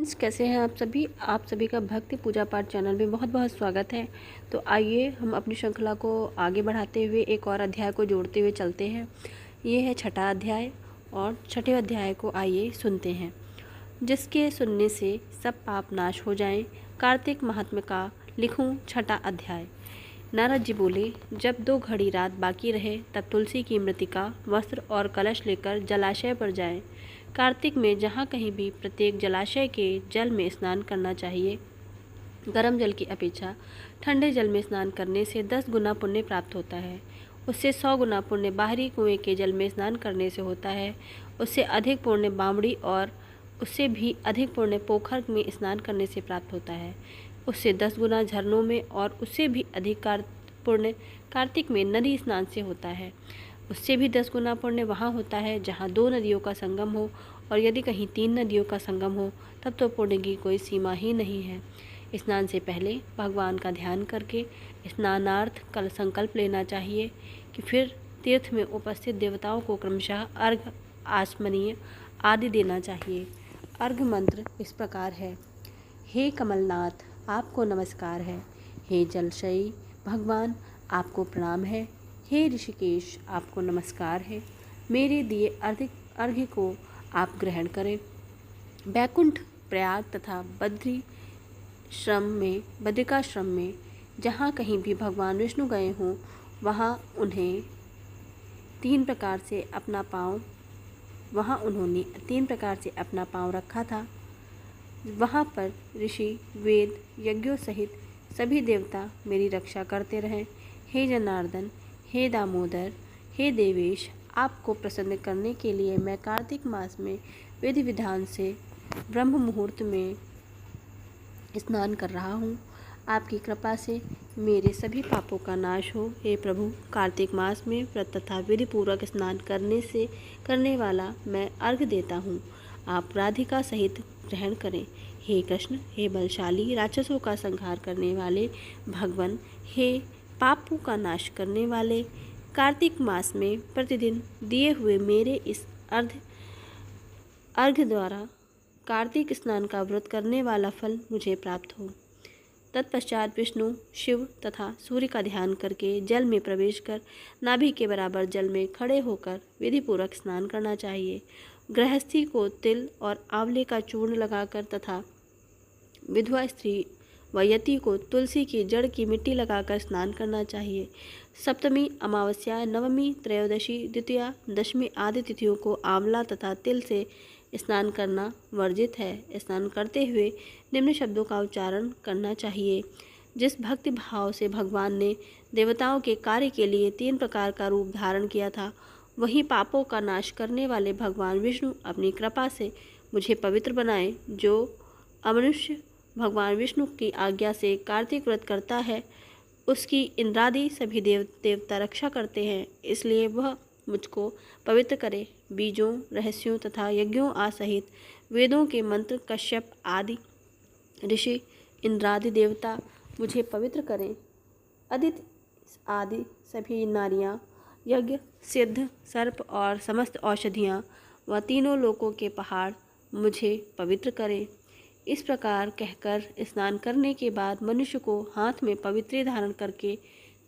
कैसे हैं आप सभी का भक्ति पूजा पाठ चैनल में बहुत बहुत स्वागत है। तो आइए हम अपनी श्रृंखला को आगे बढ़ाते हुए एक और अध्याय को जोड़ते हुए चलते हैं। ये है छठा अध्याय और छठे अध्याय को आइए सुनते हैं। जिसके सुनने से सब पाप नाश हो जाएं, कार्तिक महात्म्य का लिखूं छठा अध्याय। नारद जी बोले, जब 2 घड़ी रात बाकी रहे तब तुलसी की मृतिका, वस्त्र और कलश लेकर जलाशय पर जाएं। कार्तिक में जहाँ कहीं भी प्रत्येक जलाशय के जल में स्नान करना चाहिए। गर्म जल की अपेक्षा ठंडे जल में स्नान करने से 10 गुना पुण्य प्राप्त होता है। उससे 100 गुना पुण्य बाहरी कुएं के जल में स्नान करने से होता है। उससे अधिक पुण्य बावड़ी और उससे भी अधिक पुण्य पोखर में स्नान करने से प्राप्त होता है। उससे 10 गुना झरनों में और उससे भी अधिक पुण्य कार्तिक में नदी स्नान से होता है। उससे भी 10 गुना पुण्य वहाँ होता है जहाँ 2 नदियों का संगम हो, और यदि कहीं 3 नदियों का संगम हो तब तो पुण्य की कोई सीमा ही नहीं है। स्नान से पहले भगवान का ध्यान करके स्नानार्थ कल संकल्प लेना चाहिए कि फिर तीर्थ में उपस्थित देवताओं को क्रमशः अर्घ, आचमनीय आदि देना चाहिए। अर्घ मंत्र इस प्रकार है। हे कमलनाथ, आपको नमस्कार है। हे जलशयी भगवान, आपको प्रणाम है। हे ऋषिकेश, आपको नमस्कार है। मेरे दिए अर्घ्य को आप ग्रहण करें। बैकुंठ, प्रयाग तथा बद्रिकाश्रम में जहाँ कहीं भी भगवान विष्णु गए हों, वहाँ उन्होंने 3 प्रकार से अपना पाँव रखा था। वहाँ पर ऋषि, वेद, यज्ञों सहित सभी देवता मेरी रक्षा करते रहें। हे जनार्दन, हे दामोदर, हे देवेश, आपको प्रसन्न करने के लिए मैं कार्तिक मास में विधि विधान से ब्रह्म मुहूर्त में स्नान कर रहा हूँ। आपकी कृपा से मेरे सभी पापों का नाश हो। हे प्रभु, कार्तिक मास में व्रत तथा विधि पूर्वक स्नान करने वाला मैं अर्घ देता हूँ। आप राधिका सहित ग्रहण करें। हे कृष्ण, हे बलशाली, राक्षसों का संहार करने वाले भगवान, हे पापों का नाश करने वाले, कार्तिक मास में प्रतिदिन दिए हुए मेरे इस अर्घ द्वारा कार्तिक स्नान का व्रत करने वाला फल मुझे प्राप्त हो। तत्पश्चात विष्णु, शिव तथा सूर्य का ध्यान करके जल में प्रवेश कर नाभि के बराबर जल में खड़े होकर विधिपूर्वक स्नान करना चाहिए। गृहस्थी को तिल और आंवले का चूर्ण लगाकर तथा विधवा स्त्री व यति को तुलसी की जड़ की मिट्टी लगाकर स्नान करना चाहिए। सप्तमी, अमावस्या, नवमी, त्रयोदशी, द्वितीया, दशमी आदि तिथियों को आंवला तथा तिल से स्नान करना वर्जित है। स्नान करते हुए निम्न शब्दों का उच्चारण करना चाहिए। जिस भक्ति भाव से भगवान ने देवताओं के कार्य के लिए 3 प्रकार का रूप धारण किया था, वहीं पापों का नाश करने वाले भगवान विष्णु अपनी कृपा से मुझे पवित्र बनाए। जो अमनुष्य भगवान विष्णु की आज्ञा से कार्तिक व्रत करता है, उसकी इंद्रादि सभी देवता रक्षा करते हैं, इसलिए वह मुझको पवित्र करे। बीजों, रहस्यों तथा यज्ञों सहित वेदों के मंत्र, कश्यप आदि ऋषि, इंद्रादि देवता मुझे पवित्र करें। अदिति आदि सभी नारियां, यज्ञ, सिद्ध, सर्प और समस्त औषधियाँ व तीनों लोकों के पहाड़ मुझे पवित्र करें। इस प्रकार कहकर स्नान करने के बाद मनुष्य को हाथ में पवित्री धारण करके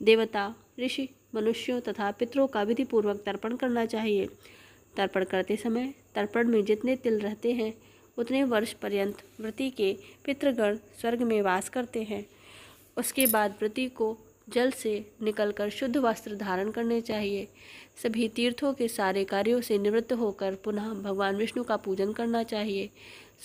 देवता, ऋषि, मनुष्यों तथा पितरों का विधि पूर्वक तर्पण करना चाहिए। तर्पण करते समय तर्पण में जितने तिल रहते हैं उतने वर्ष पर्यंत व्रती के पितृगण स्वर्ग में वास करते हैं। उसके बाद व्रती को जल से निकलकर शुद्ध वस्त्र धारण करने चाहिए। सभी तीर्थों के सारे कार्यों से निवृत्त होकर पुनः भगवान विष्णु का पूजन करना चाहिए।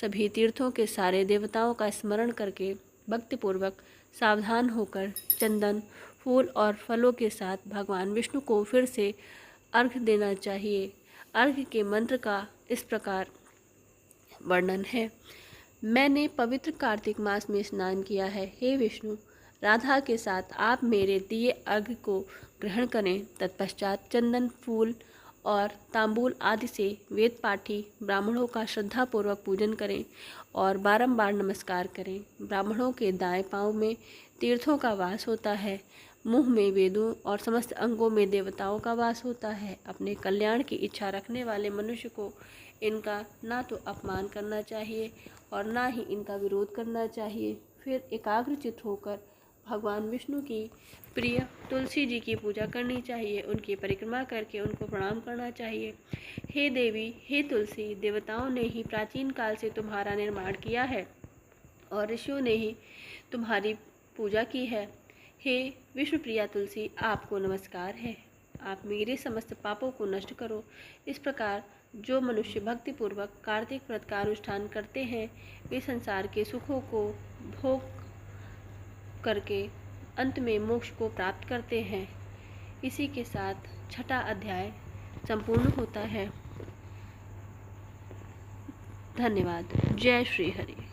सभी तीर्थों के सारे देवताओं का स्मरण करके भक्तिपूर्वक सावधान होकर चंदन, फूल और फलों के साथ भगवान विष्णु को फिर से अर्घ देना चाहिए। अर्घ के मंत्र का इस प्रकार वर्णन है। मैंने पवित्र कार्तिक मास में स्नान किया है। हे विष्णु, राधा के साथ आप मेरे दिए अर्घ को ग्रहण करें। तत्पश्चात चंदन, फूल और तांबूल आदि से वेद पाठी ब्राह्मणों का श्रद्धापूर्वक पूजन करें और बारंबार नमस्कार करें। ब्राह्मणों के दाएं पांव में तीर्थों का वास होता है, मुंह में वेदों और समस्त अंगों में देवताओं का वास होता है। अपने कल्याण की इच्छा रखने वाले मनुष्य को इनका ना तो अपमान करना चाहिए और ना ही इनका विरोध करना चाहिए। फिर एकाग्रचित्त होकर भगवान विष्णु की प्रिय तुलसी जी की पूजा करनी चाहिए, उनकी परिक्रमा करके उनको प्रणाम करना चाहिए। हे देवी, हे तुलसी, देवताओं ने ही प्राचीन काल से तुम्हारा निर्माण किया है और ऋषियों ने ही तुम्हारी पूजा की है। हे विष्णुप्रिया तुलसी, आपको नमस्कार है। आप मेरे समस्त पापों को नष्ट करो। इस प्रकार जो मनुष्य भक्तिपूर्वक कार्तिक व्रत का अनुष्ठान करते हैं, वे संसार के सुखों को भोग करके अंत में मोक्ष को प्राप्त करते हैं। इसी के साथ छठा अध्याय संपूर्ण होता है। धन्यवाद। जय श्री हरि।